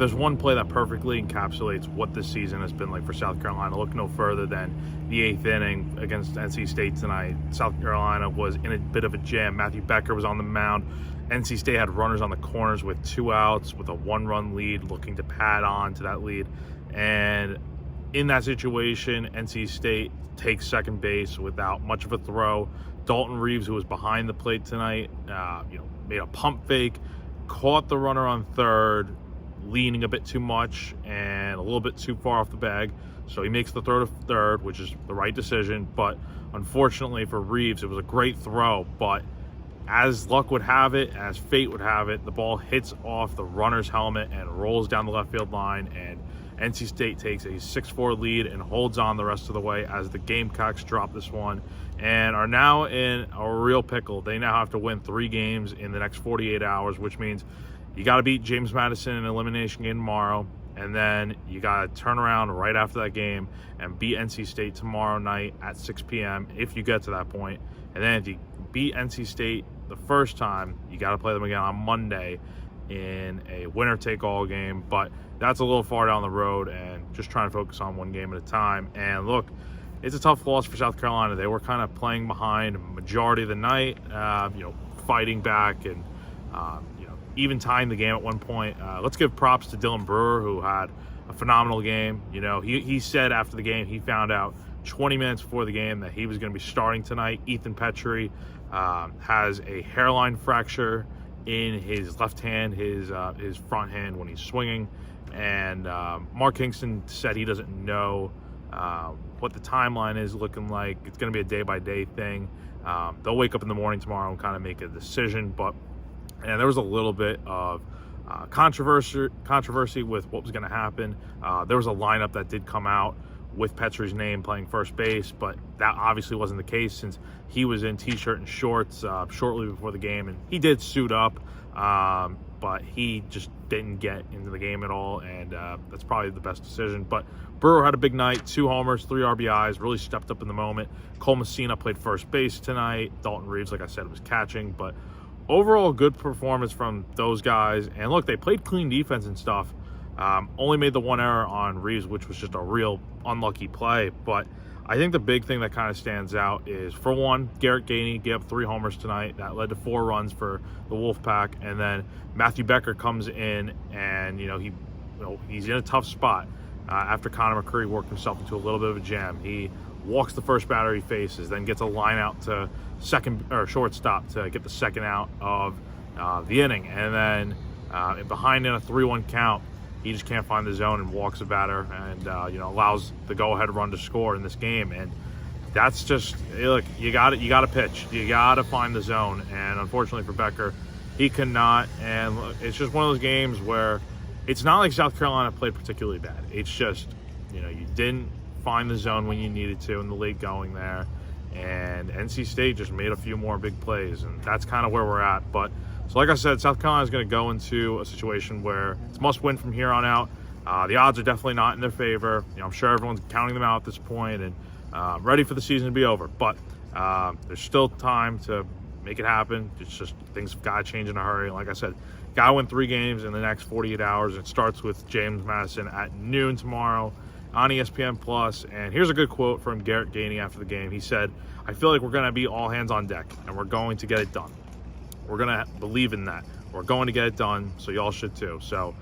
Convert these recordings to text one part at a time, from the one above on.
there's one play that perfectly encapsulates what this season has been like for South Carolina, look no further than the 8th inning against NC State tonight. South Carolina was in a bit of a jam. Matthew Becker was on the mound. NC State had runners on the corners with 2 outs, with a 1-run lead, looking to pad on to that lead. And in that situation, NC State takes second base without much of a throw. Dalton Reeves, who was behind the plate tonight, made a pump fake, caught the runner on third, leaning a bit too much and a little bit too far off the bag. So he makes the throw to third, which is the right decision. But unfortunately for Reeves, it was a great throw. But as luck would have it, as fate would have it, the ball hits off the runner's helmet and rolls down the left field line. And NC State takes a 6-4 lead and holds on the rest of the way as the Gamecocks drop this one and are now in a real pickle. They now have to win 3 games in the next 48 hours, which means you got to beat James Madison in an elimination game tomorrow, and then you got to turn around right after that game and beat NC State tomorrow night at 6 p.m. if you get to that point. And then if you beat NC State the first time, you got to play them again on Monday in a winner-take-all game. But that's a little far down the road, and just trying to focus on one game at a time. And look, it's a tough loss for South Carolina. They were kind of playing behind majority of the night, fighting back and even tying the game at one point. Let's give props to Dylan Brewer, who had a phenomenal game. He said after the game he found out 20 minutes before the game that he was going to be starting tonight. Ethan Petrie has a hairline fracture in his left hand, his front hand when he's swinging. And Mark Kingston said he doesn't know what the timeline is looking like. It's going to be a day-by-day thing. They'll wake up in the morning tomorrow and kind of make a decision. And there was a little bit of controversy with what was going to happen. There was a lineup that did come out with Petrie's name playing first base, but that obviously wasn't the case since he was in t-shirt and shorts shortly before the game, and he did suit up, but he just didn't get into the game at all, and that's probably the best decision. But Brewer had a big night, 2 homers, 3 RBIs, really stepped up in the moment. Cole Messina played first base tonight. Dalton Reeves, like I said, was catching, but overall good performance from those guys. And look, they played clean defense and stuff. Only made the 1 error on Reeves, which was just a real unlucky play. But I think the big thing that kind of stands out is, for one, Garrett Gainey gave up 3 homers tonight. That led to 4 runs for the Wolfpack. And then Matthew Becker comes in, and he's in a tough spot after Connor McCurry worked himself into a little bit of a jam. He walks the first batter he faces, then gets a line out to shortstop to get the second out of the inning, and then behind in a 3-1 count, he just can't find the zone and walks a batter and allows the go-ahead run to score in this game. And that's just, look, you got to pitch, you got to find the zone, and unfortunately for Becker, he cannot. And it's just one of those games where it's not like South Carolina played particularly bad. It's just you didn't find the zone when you needed to in the late going there, and NC State just made a few more big plays, and that's kind of where we're at. But so like I said, South Carolina is going to go into a situation where it's must win from here on out. The odds are definitely not in their favor. I'm sure everyone's counting them out at this point and ready for the season to be over, but there's still time to make it happen. It's just things have got to change in a hurry. Like I said, got to win 3 games in the next 48 hours. It starts with James Madison at noon tomorrow on ESPN Plus. And here's a good quote from Garrett Gainey after the game. He said, "I feel like we're going to be all hands on deck, and we're going to get it done. We're going to believe in that. We're going to get it done, so y'all should too." So,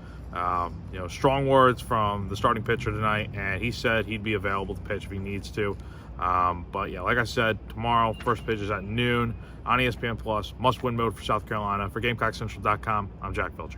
strong words from the starting pitcher tonight, and he said he'd be available to pitch if he needs to. But yeah, like I said, tomorrow, first pitch is at noon on ESPN Plus. Must-win mode for South Carolina. For GamecockCentral.com, I'm Jack Veltri.